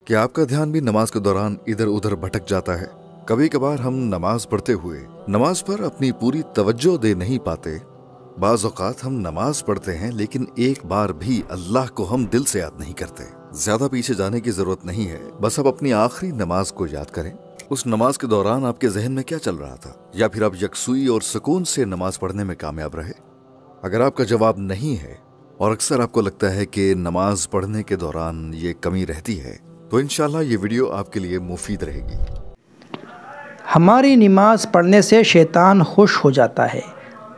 कि आपका ध्यान भी नमाज के दौरान इधर उधर भटक जाता है? कभी कभार हम नमाज पढ़ते हुए नमाज पर अपनी पूरी तवज्जो दे नहीं पाते। बाज़ औक़ात हम नमाज पढ़ते हैं लेकिन एक बार भी अल्लाह को हम दिल से याद नहीं करते। ज्यादा पीछे जाने की जरूरत नहीं है, बस आप अपनी आखिरी नमाज को याद करें। उस नमाज के दौरान आपके जहन में क्या चल रहा था, या फिर आप यकसुई और सुकून से नमाज पढ़ने में कामयाब रहे? अगर आपका जवाब नहीं है और अक्सर आपको लगता है कि नमाज पढ़ने के दौरान ये कमी रहती है, तो इंशाल्लाह ये वीडियो आपके लिए मुफीद रहेगी। हमारी नमाज पढ़ने से शैतान खुश हो जाता है,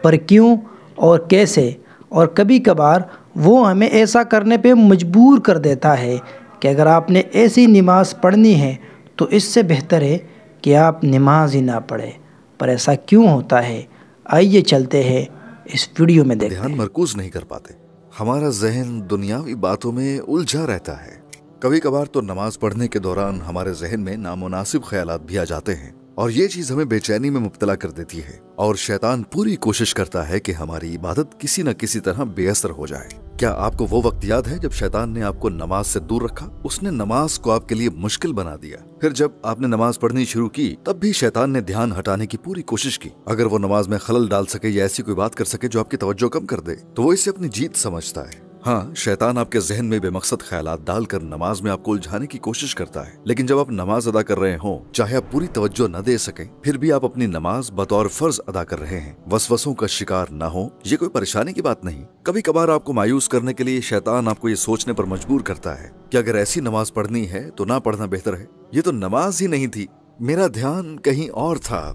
पर क्यों और कैसे? और कभी कभार वो हमें ऐसा करने पे मजबूर कर देता है कि अगर आपने ऐसी नमाज पढ़नी है तो इससे बेहतर है कि आप नमाज ही ना पढ़ें। पर ऐसा क्यों होता है? आइए चलते हैं इस वीडियो में देखते हैं। ध्यान मरकूज नहीं कर पाते, हमारा जहन दुनियावी बातों में उलझा रहता है। कभी कभार तो नमाज पढ़ने के दौरान हमारे जहन में नामुनासिब ख्यालात भी आ जाते हैं और ये चीज हमें बेचैनी में मुब्तला कर देती है और शैतान पूरी कोशिश करता है कि हमारी इबादत किसी न किसी तरह बेअसर हो जाए। क्या आपको वो वक्त याद है जब शैतान ने आपको नमाज से दूर रखा? उसने नमाज को आपके लिए मुश्किल बना दिया। फिर जब आपने नमाज पढ़नी शुरू की तब भी शैतान ने ध्यान हटाने की पूरी कोशिश की। अगर वो नमाज में खलल डाल सके या ऐसी कोई बात कर सके जो आपकी तवज्जो कम कर दे, तो वो इसे अपनी जीत समझता है। हाँ, शैतान आपके जहन में बेमकसद ख्यालात डालकर नमाज में आपको उलझाने की कोशिश करता है, लेकिन जब आप नमाज अदा कर रहे हो, चाहे आप पूरी तवज्जो न दे सके, फिर भी आप अपनी नमाज बतौर फर्ज अदा कर रहे हैं, वसवसों का शिकार न हो, ये कोई परेशानी की बात नहीं। कभी कभार आपको मायूस करने के लिए शैतान आपको ये सोचने पर मजबूर करता है कि अगर ऐसी नमाज पढ़नी है तो ना पढ़ना बेहतर है, ये तो नमाज ही नहीं थी, मेरा ध्यान कहीं और था।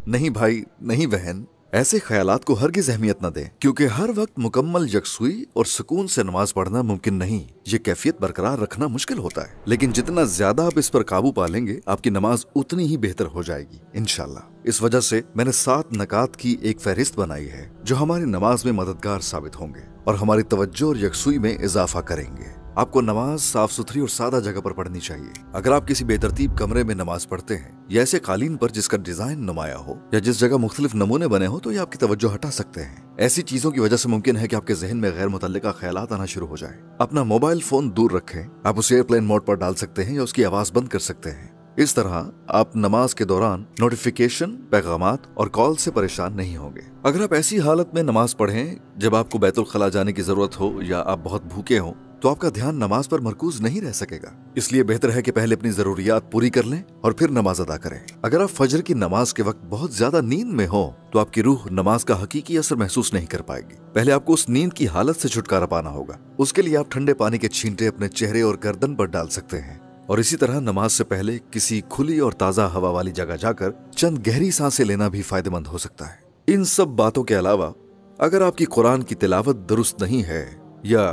नहीं भाई, नहीं बहन, ऐसे ख्यालात को हरगिज अहमियत न दें, क्योंकि हर वक्त मुकम्मल यकसुई और सुकून से नमाज पढ़ना मुमकिन नहीं। ये कैफियत बरकरार रखना मुश्किल होता है, लेकिन जितना ज्यादा आप इस पर काबू पालेंगे, आपकी नमाज उतनी ही बेहतर हो जाएगी इंशाल्लाह। इस वजह से मैंने 7 नकात की एक फहरिस्त बनाई है जो हमारी नमाज में मददगार साबित होंगे और हमारी तवज्जो और यकसुई में इजाफा करेंगे। आपको नमाज साफ सुथरी और सादा जगह पर पढ़नी चाहिए। अगर आप किसी बेतरतीब कमरे में नमाज पढ़ते हैं या ऐसे कालीन पर जिसका डिजाइन नुमाया हो या जिस जगह मुख्तलिफ नमूने बने हो, तो ये आपकी तवज्जो हटा सकते हैं। ऐसी चीजों की वजह से मुमकिन है कि आपके जहन में गैर मुतल्लिका ख्यालात आना शुरू हो जाए। अपना मोबाइल फोन दूर रखें, आप उसे एयरप्लेन मोड पर डाल सकते हैं या उसकी आवाज बंद कर सकते हैं। इस तरह आप नमाज के दौरान नोटिफिकेशन, पैगामात और कॉल से परेशान नहीं होंगे। अगर आप ऐसी हालत में नमाज पढ़ें जब आपको बैतुल खला जाने की जरूरत हो या आप बहुत भूखे हो, तो आपका ध्यान नमाज पर मरकूज नहीं रह सकेगा। इसलिए बेहतर है कि पहले अपनी जरूरियात पूरी कर लें और फिर नमाज अदा करें। अगर आप फजर की नमाज के वक्त बहुत ज्यादा नींद में हो, तो आपकी रूह नमाज का हकीकी असर महसूस नहीं कर पाएगी। पहले आपको उस नींद की हालत से छुटकारा पाना होगा। उसके लिए आप ठंडे पानी के छींटे अपने चेहरे और गर्दन पर डाल सकते हैं और इसी तरह नमाज से पहले किसी खुली और ताजा हवा वाली जगह जाकर चंद गहरी सांसें लेना भी फायदेमंद हो सकता है। इन सब बातों के अलावा अगर आपकी कुरान की तिलावत दुरुस्त नहीं है या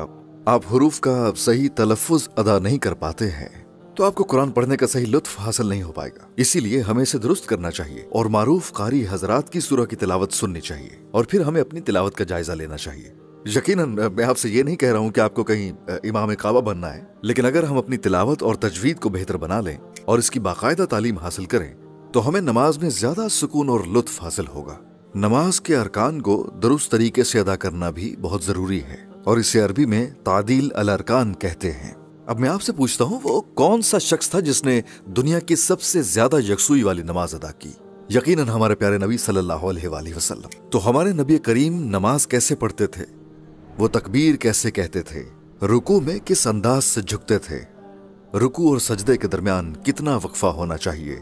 आप हुरूफ का सही तलफ़ुज़ अदा नहीं कर पाते हैं, तो आपको कुरान पढ़ने का सही लुत्फ हासिल नहीं हो पाएगा। इसीलिए हमें इसे दुरुस्त करना चाहिए और मारूफ कारी हजरात की सूरह की तिलावत सुननी चाहिए और फिर हमें अपनी तिलावत का जायजा लेना चाहिए। यकीनन मैं आपसे ये नहीं कह रहा हूँ कि आपको कहीं इमाम काबा बनना है, लेकिन अगर हम अपनी तिलावत और तजवीद को बेहतर बना लें और इसकी बाकायदा तालीम हासिल करें, तो हमें नमाज में ज्यादा सुकून और लुत्फ हासिल होगा। नमाज के अरकान को दुरुस्त तरीके से अदा करना भी बहुत जरूरी है और इसे अरबी में तादील अल अरकान कहते हैं। अब मैं आपसे पूछता हूँ, वो कौन सा शख्स था जिसने दुनिया की सबसे ज्यादा यकसुई वाली नमाज अदा की? यकीनन हमारे प्यारे नबी सल्लल्लाहु अलैहि वसल्लम। तो हमारे नबी करीम नमाज कैसे पढ़ते थे, वो तकबीर कैसे कहते थे, रुकू में किस अंदाज से झुकते थे, रुकू और सजदे के दरमियान कितना वक्फा होना चाहिए,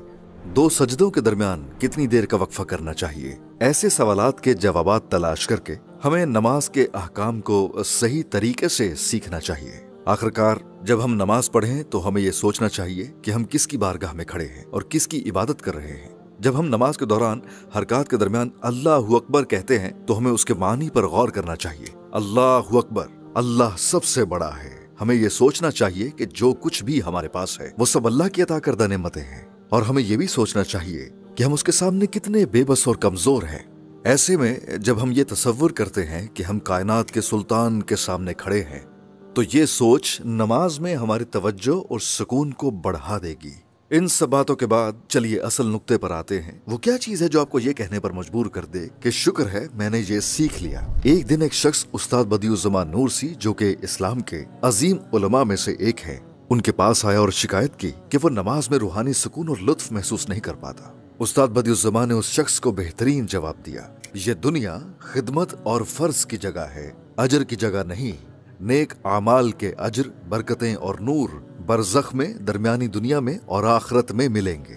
2 सजदों के दरमियान कितनी देर का वक्फा करना चाहिए, ऐसे सवालात के जवाबात तलाश करके हमें नमाज के अहकाम को सही तरीके से सीखना चाहिए। आखिरकार जब हम नमाज पढ़ें तो हमें ये सोचना चाहिए कि हम किसकी बारगाह में खड़े हैं और किसकी इबादत कर रहे हैं। जब हम नमाज के दौरान हरकात के दरमियान अल्लाहु अकबर कहते हैं तो हमें उसके मानी पर गौर करना चाहिए। अल्लाहु अकबर, अल्लाह सबसे बड़ा है। हमें ये सोचना चाहिए कि जो कुछ भी हमारे पास है वो सब अल्लाह की अता करदा नेमतें हैं और हमें ये भी सोचना चाहिए कि हम उसके सामने कितने बेबस और कमजोर हैं। ऐसे में जब हम ये तसव्वुर करते हैं कि हम कायनात के सुल्तान के सामने खड़े हैं, तो ये सोच नमाज में हमारी तवज्जो और सुकून को बढ़ा देगी। इन सब बातों के बाद चलिए असल नुक्ते पर आते हैं। वो क्या चीज है जो आपको ये कहने पर मजबूर कर दे कि शुक्र है मैंने ये सीख लिया। एक दिन एक शख्स उस्ताद बदियुज़्ज़मान नूरसी, जो कि इस्लाम के अजीम उलमा में से एक है, ان کے پاس آیا اور شکایت کی کہ وہ نماز میں روحانی سکون اور لطف محسوس نہیں کر پاتا۔ استاد بدیع الزمان نے اس شخص کو بہترین جواب دیا، یہ دنیا خدمت اور فرض کی جگہ ہے، اجر کی جگہ نہیں۔ نیک اعمال کے اجر، برکتیں اور نور برزخ میں، درمیانی دنیا میں اور آخرت میں ملیں گے۔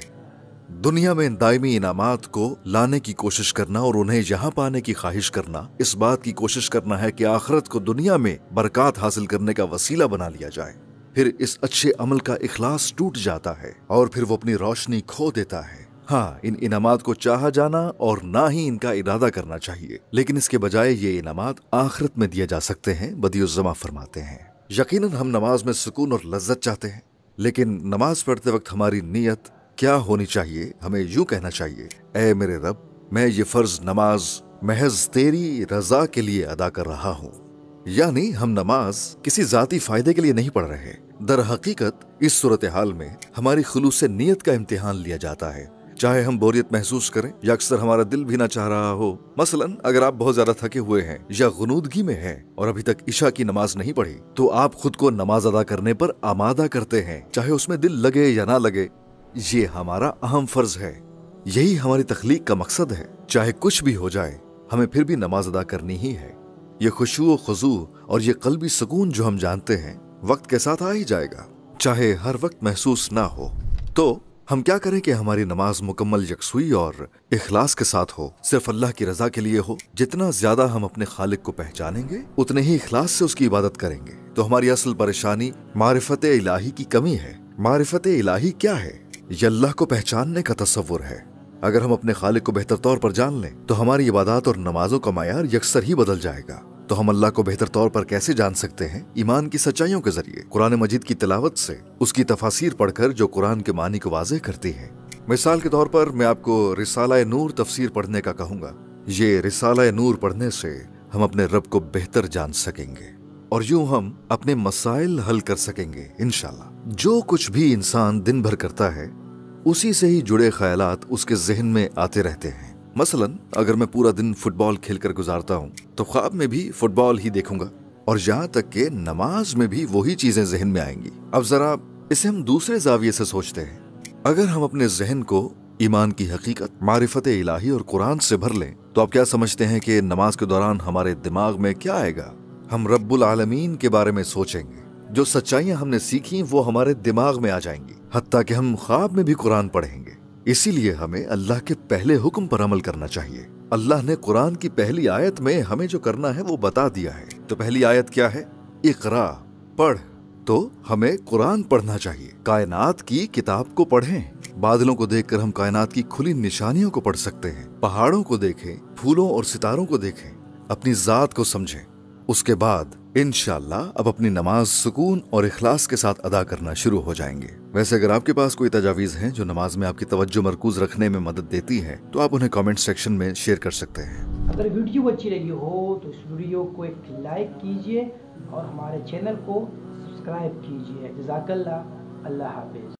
دنیا میں ان دائمی انعامات کو لانے کی کوشش کرنا اور انہیں یہاں پانے کی خواہش کرنا، اس بات کی کوشش کرنا ہے کہ آخرت کو دنیا میں برکات حاصل کرنے کا وسیلہ بنا لیا جائے۔ پھر اس اچھے عمل کا اخلاص ٹوٹ جاتا ہے اور پھر وہ اپنی روشنی کھو دیتا ہے۔ ہاں، ان انعامات کو چاہا جانا اور نہ ہی ان کا ارادہ کرنا چاہیے، لیکن اس کے بجائے یہ انعامات آخرت میں دیے جا سکتے ہیں۔ بدیع الزماں فرماتے ہیں، یقیناً ہم نماز میں سکون اور لذت چاہتے ہیں، لیکن نماز پڑھتے وقت ہماری نیت کیا ہونی چاہیے؟ ہمیں یوں کہنا چاہیے، اے میرے رب، میں یہ فرض نماز محض تیری رضا کے لیے ادا کر رہا ہوں۔ یعنی ہم نماز کسی ذاتی فائدے کے لیے نہیں پڑھ رہے۔ در حقیقت اس صورتحال میں ہماری خلوص نیت کا امتحان لیا جاتا ہے، چاہے ہم بوریت محسوس کریں یا اکثر ہمارا دل بھی نہ چاہ رہا ہو۔ مثلاً اگر آپ بہت زیادہ تھکے ہوئے ہیں یا غنودگی میں ہیں اور ابھی تک عشاء کی نماز نہیں پڑھی، تو آپ خود کو نماز ادا کرنے پر آمادہ کرتے ہیں، چاہے اس میں دل لگے یا نہ لگے۔ یہ ہمارا اہم فرض ہے، یہی ہماری تخلیق کا مقصد ہے۔ چاہے کچھ بھی ہو جائے، ہمیں پھر بھی نماز ادا کرنی ہی ہے۔ یہ خشوع و خضوع اور یہ قلبی سکون جو ہم جانتے ہیں وقت کے ساتھ آ ہی جائے گا، چاہے ہر وقت محسوس نہ ہو۔ تو ہم کیا کریں کہ ہماری نماز مکمل یکسوئی اور اخلاص کے ساتھ ہو، صرف اللہ کی رضا کے لیے ہو۔ جتنا زیادہ ہم اپنے خالق کو پہچانیں گے، اتنے ہی اخلاص سے اس کی عبادت کریں گے۔ تو ہماری اصل پریشانی معرفت الہی کی کمی ہے۔ معرفت الہی کیا ہے؟ یہ اللہ کو پہچاننے کا تصور ہے۔ اگر ہم اپنے خالق کو بہتر طور پر جان لیں تو ہماری عبادات اور نمازوں کا معیار یکسر ہی بدل جائے گا۔ تو ہم اللہ کو بہتر طور پر کیسے جان سکتے ہیں؟ ایمان کی سچائیوں کے ذریعے، قرآن مجید کی تلاوت سے، اس کی تفاسیر پڑھ کر جو قرآن کے معنی کو واضح کرتی ہے۔ مثال کے طور پر میں آپ کو رسالہ نور تفسیر پڑھنے کا کہوں گا۔ یہ رسالہ نور پڑھنے سے ہم اپنے رب کو بہتر جان سکیں گے اور یوں ہم اپنے مسائل حل کر سکیں گے انشاءاللہ۔ جو کچھ بھی انسان دن بھر کرتا ہے، اسی سے ہی جڑے خیالات اس کے ذہن میں آتے رہتے ہیں۔ مثلاً اگر میں پورا دن فٹ بال کھیل کر گزارتا ہوں تو خواب میں بھی فٹ بال ہی دیکھوں گا، اور یہاں تک کہ نماز میں بھی وہی چیزیں ذہن میں آئیں گی۔ اب ذرا اسے ہم دوسرے زاویے سے سوچتے ہیں۔ اگر ہم اپنے ذہن کو ایمان کی حقیقت، معرفت الہی اور قرآن سے بھر لیں تو آپ کیا سمجھتے ہیں کہ نماز کے دوران ہمارے دماغ میں کیا آئے گا؟ ہم رب العالمین کے بارے میں سوچیں گے۔ جو سچائیاں ہم نے سیکھی وہ ہمارے دماغ میں آ جائیں گی، حتیٰ کہ ہم خواب میں بھی قرآن پڑھیں گے۔ اسی لیے ہمیں اللہ کے پہلے حکم پر عمل کرنا چاہیے۔ اللہ نے قرآن کی پہلی آیت میں ہمیں جو کرنا ہے وہ بتا دیا ہے۔ تو پہلی آیت کیا ہے؟ اقرا، پڑھ۔ تو ہمیں قرآن پڑھنا چاہیے۔ کائنات کی کتاب کو پڑھیں۔ بادلوں کو دیکھ کر ہم کائنات کی کھلی نشانیوں کو پڑھ سکتے ہیں۔ پہاڑوں کو دیکھیں، پھولوں اور ستاروں کو دیکھیں، اپنی ذات کو سمجھیں۔ اس کے بعد انشاءاللہ اب اپنی نماز سکون اور اخلاص کے ساتھ ادا کرنا شروع ہو جائیں گے۔ ویسے اگر آپ کے پاس کوئی تجاویز ہیں جو نماز میں آپ کی توجہ مرکوز رکھنے میں مدد دیتی ہیں تو آپ انہیں کامنٹ سیکشن میں شیئر کر سکتے ہیں۔ اگر ویڈیو اچھی لگی ہو تو اس ویڈیو کو ایک لائک کیجئے اور ہمارے چینل کو سبسکرائب کیجئے۔ جزاک اللہ، اللہ حافظ۔